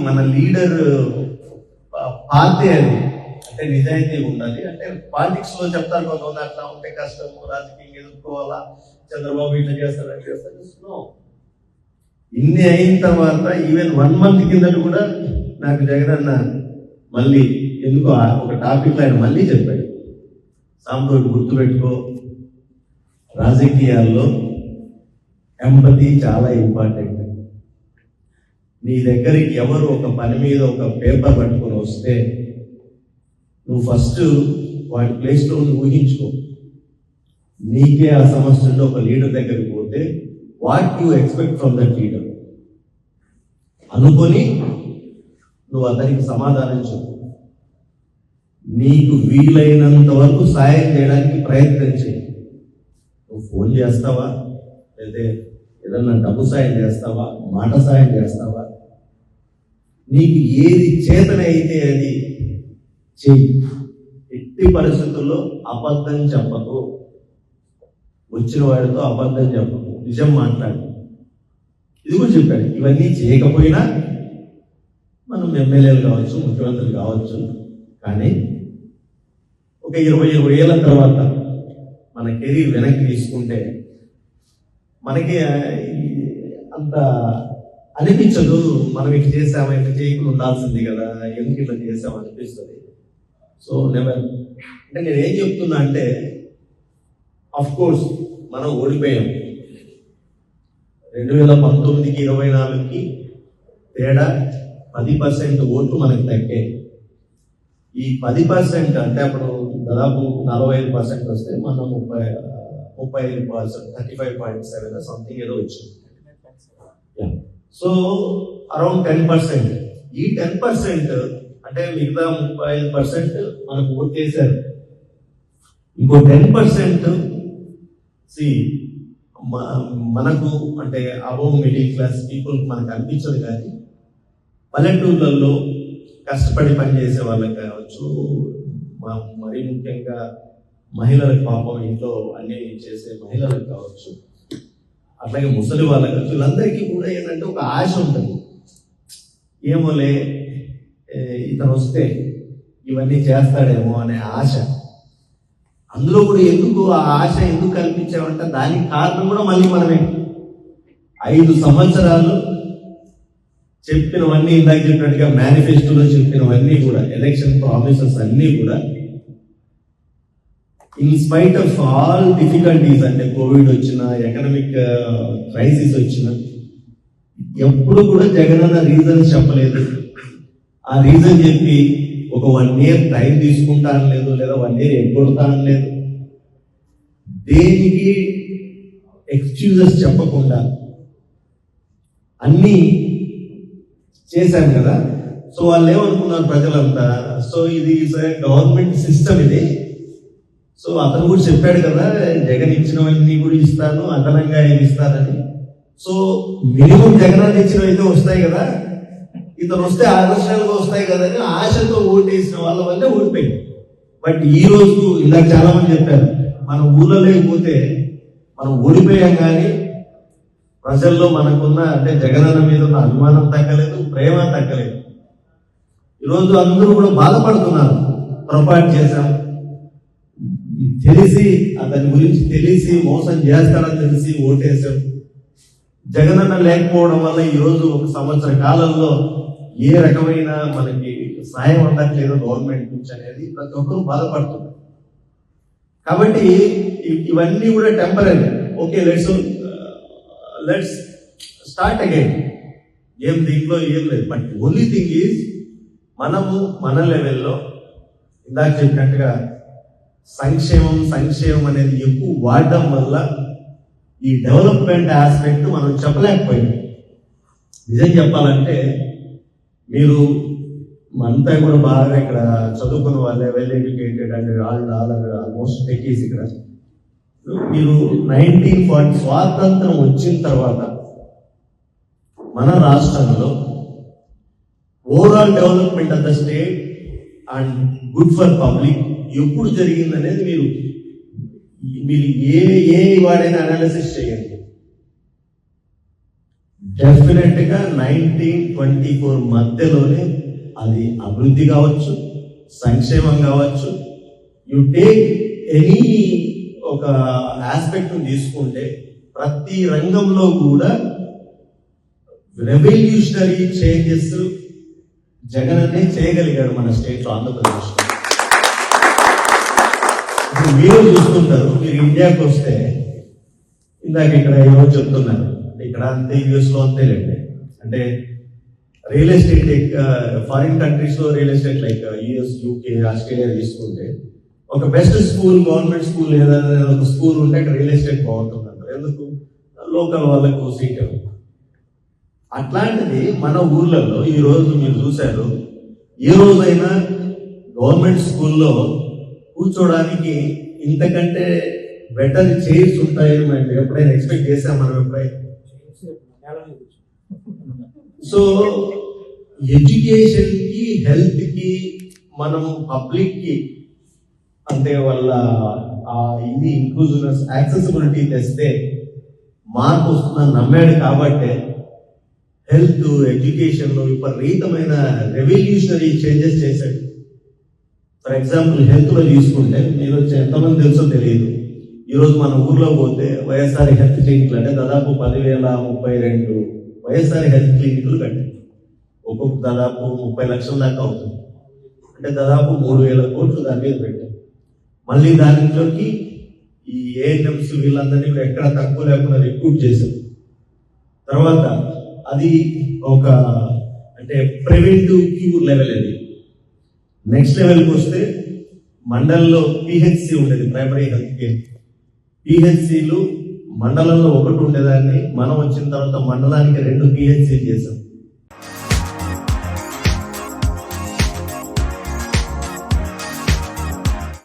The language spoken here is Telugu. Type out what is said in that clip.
మన లీడర్ పార్టీ అది అంటే నిజాయితీ ఉండాలి. అంటే పాలిటిక్స్ లో చెప్తారు కొంతమంది అట్లా ఉంటే కష్టం, రాజకీయంగా ఎదుర్కోవాలా, చంద్రబాబు ఇట్లా చేస్తారు అట్లా చేస్తారు. ఇన్ని అయిన తర్వాత ఈవెన్ 1 month కిందట కూడా నాకు జగనన్న మళ్ళీ ఎందుకో ఒక టాపిక్ ఆయన మళ్ళీ చెప్పాడు, సాంప్రోడ్ గుర్తుపెట్టుకో, రాజకీయాల్లో ఎంపతి చాలా ఇంపార్టెంట్. నీ దగ్గరికి ఎవరు ఒక పని మీద ఒక పేపర్ పట్టుకొని వస్తే నువ్వు ఫస్ట్ వాడి ప్లేస్లో ఊహించుకో. నీకే ఆ సమస్య ఉంటే ఒక లీడర్ దగ్గరికి పోతే what you expect from that leader అనుకొని నువ్వు అతనికి సమాధానం చెప్పు. నీకు వీలైనంత వరకు సాయం చేయడానికి ప్రయత్నం చేయి. నువ్వు ఫోన్ చేస్తావా, లేదా ఏదన్నా డబ్బు సాయం చేస్తావా, మాట సాయం చేస్తావా, నీకు ఏది చేతనైతే అది చెయ్యి. ఎట్టి పరిస్థితుల్లో అబద్ధం చెప్పకు, వచ్చిన వాడితో అబద్ధం చెప్పకు, నిజం మాట్లాడు. ఇది కూడా చెప్పాడు. ఇవన్నీ చేయకపోయినా మనం ఎమ్మెల్యేలు కావచ్చు, ముఖ్యమంత్రులు కావచ్చు, కానీ ఒక 20 ఏళ్ళ తర్వాత మన కెరీర్ వెనక్కి తీసుకుంటే మనకి అంత అనిపించదు. మనం ఇట్లా చేసామా, ఇట్లా చేయకుండా ఉండాల్సింది కదా, ఎందుకు ఇట్లా చేసామా అనిపిస్తుంది. So never. అంటే నేను ఏం చెప్తున్నా అంటే, అఫ్ కోర్స్ మనం ఓడిపోయాం. 2019కి 24కి తేడా 10% ఓట్లు మనకి తగ్గాయి. ఈ 10% అంటే అప్పుడు దాదాపు 45% వస్తే మనం 35%, 35.7 సంథింగ్ ఏదో వచ్చింది. So around 10%. ఈ 10% అంటే మిగతా 35% మనకు ఓట్ చేశారు. ఇంకో 10% మనకు అంటే అబోవ్ మిడిల్ క్లాస్ పీపుల్ మనకు అనిపించదు, కానీ పల్లెటూళ్ళల్లో కష్టపడి పనిచేసే వాళ్ళకి కావచ్చు, మరీ ముఖ్యంగా మహిళలకు, పాపం ఇంట్లో అన్ని చేసే మహిళలకు కావచ్చు, అట్లాగే ముసలి వాళ్ళకి కావచ్చు, వీళ్ళందరికీ కూడా ఏంటంటే ఒక ఆశ ఉంటుంది. ఏమోలే ఇతను వస్తే ఇవన్నీ చేస్తాడేమో అనే ఆశ. అందులో కూడా ఎందుకు ఆ ఆశ ఎందుకు కల్పించామంటే దానికి కారణం కూడా మళ్ళీ మనమే. 5 సంవత్సరాలు చెప్పినవన్నీ, ఇందాక చెప్పినట్టుగా మేనిఫెస్టోలో చెప్పినవన్నీ కూడా, ఎలక్షన్ ప్రామిసెస్ అన్నీ కూడా in spite of all difficulties, అంటే కోవిడ్ వచ్చినా, ఎకనామిక్ క్రైసిస్ వచ్చినా, ఎప్పుడు కూడా జగనన్న రీజన్ చెప్పలేదు. ఆ రీజన్ చెప్పి ఒక 1 year టైం తీసుకుంటాను లేదు, లేదా 1 year ఎగ్గొడతాను లేదు, దేనికి ఎక్స్క్యూజెస్ చెప్పకుండా అన్నీ చేశాను కదా. సో వాళ్ళు ఏమనుకున్నారు ప్రజలంతా, సో ఇది గవర్నమెంట్ సిస్టమ్ ఇది. సో అతను కూడా చెప్పాడు కదా, జగన్ ఇచ్చినవన్నీ కూడా ఇస్తాను, అదనంగా ఏమి ఇస్తానని. సో మినిమం జగన్ ఇచ్చినవి అయితే వస్తాయి కదా, ఇతను వస్తే ఆదర్శాలుగా వస్తాయి కదా అని ఆశతో ఓటేసిన వాళ్ళ వల్లే ఓడిపోయింది. బట్ ఈ రోజు ఇందాక చాలా మంది చెప్పారు, మన ఊళ్ళో లేకపోతే మనం ఓడిపోయాం, కానీ ప్రజల్లో మనకున్న అంటే జగనన్న మీద ఉన్న అభిమానం తగ్గలేదు, ప్రేమ తగ్గలేదు. ఈరోజు అందరూ కూడా బాధపడుతున్నారు, పొరపాటు చేశాం, తెలిసి అతని గురించి తెలిసి మోసం చేస్తాడని తెలిసి ఓటేశాం. జగనన్న లేకపోవడం వల్ల ఈరోజు 1 సంవత్సర కాలంలో ఏ రకమైన మనకి సాయం అందట్లేదు గవర్నమెంట్ నుంచి అనేది ప్రతి ఒక్కరూ బాధపడుతున్నారు. కాబట్టి ఇవన్నీ కూడా temporary. Okay, let's start again. దీంట్లో ఏం లేదు. బట్ ఓన్లీ థింగ్ ఈజ్ మనము మన లెవెల్లో ఇందాక చెప్పినట్టుగా సంక్షేమం అనేది ఎక్కువ వాడడం వల్ల ఈ డెవలప్మెంట్ ఆస్పెక్ట్ మనం చెప్పలేకపోయాం. నిజం చెప్పాలంటే మీరు అంతా కూడా బాగా ఇక్కడ చదువుకున్న వాళ్ళే, well educated and almost techies. ఇక్కడ మీరు 1940 స్వాతంత్రం వచ్చిన తర్వాత మన రాష్ట్రంలో overall development of the state and good for public ఎప్పుడు జరిగిందనేది మీరు ఏ వాడైనా అనాలిసిస్ చేయండి. డెఫినెట్ గా 1924 మధ్యలోనే అది అభివృద్ధి కావచ్చు, సంక్షేమం కావచ్చు, యు టేక్ ఎనీ ఒక ఆస్పెక్ట్ తీసుకుంటే ప్రతి రంగంలో కూడా రెవల్యూషనరీ చేంజెస్ జగన్ అనే చేయగలిగాడు మన స్టేట్ లో, ఆంధ్రప్రదేశ్ లో. ఇప్పుడు మీరు చూస్తుంటారు, మీరు ఇండియాకి వస్తే ఇందాక ఇక్కడ ఏమో చెప్తున్నారు, ఇక్కడ అంతే యుఎస్ లో అంతేలేండి. అంటే రియల్ ఎస్టేట్ ఫారిన్ కంట్రీస్ లో real estate like US, UK, Australia తీసుకుంటే ఒక బెస్ట్ స్కూల్, గవర్నమెంట్ స్కూల్ ఏదైనా ఒక స్కూల్ ఉంటే అక్కడ రియల్ ఎస్టేట్ బాగుంటుంది అంటారు. ఎందుకు? లోకల్ వాళ్ళకు సీట్. అట్లాంటిది మన ఊర్లలో ఈ రోజు మీరు చూశారు, ఏ రోజైనా గవర్నమెంట్ స్కూల్లో కూర్చోడానికి ఇంతకంటే బెటర్ చైర్స్ ఉంటాయని మనం ఎప్పుడైనా ఎక్స్పెక్ట్ చేసాం? మనం ఎప్పుడైనా? సో ఎడ్యుకేషన్ కి, హెల్త్ కి, మనం పబ్లిక్ కి అంటే వాళ్ళ ఇది ఇంక్లూజివ్నెస్, యాక్సెసిబిలిటీ తెస్తే మార్పు వస్తుందని నమ్మాడు. కాబట్టి హెల్త్, ఎడ్యుకేషన్ లో విపరీతమైన రెవల్యూషనరీ చేంజెస్ చేశాడు. ఫర్ ఎగ్జాంపుల్ హెల్త్ లో తీసుకుంటే, మీరు ఎంతమంది తెలుసో తెలియదు, ఈరోజు మన ఊర్లో పోతే వైఎస్ఆర్ హెల్త్ క్లినిక్లు అంటే దాదాపు 10,032 వైఎస్ఆర్ హెల్త్ క్లినిక్లు కట్టారు. ఒక్కొక్క దాదాపు 30 లక్షల దాకా అవుతుంది. అంటే దాదాపు 3,000 కోట్లు దాని మీద పెట్టారు. మళ్ళీ దానిలోకి ఈ ఏఎన్ఎంస్ వీళ్ళందరినీ ఎక్కడ తక్కువ లేకుండా రిక్రూట్ చేశారు. తర్వాత అది ఒక అంటే ప్రివెంటివ్ క్యూర్ లెవెల్. అది నెక్స్ట్ లెవెల్కి వస్తే మండలంలో పిహెచ్సి ఉండేది, ప్రైమరీ హెల్త్ కేర్. పిహెచ్సిలు మండలంలో ఒకటి ఉండేదాన్ని మనం వచ్చిన తర్వాత మండలానికి 2 పిహెచ్సి చేశాం.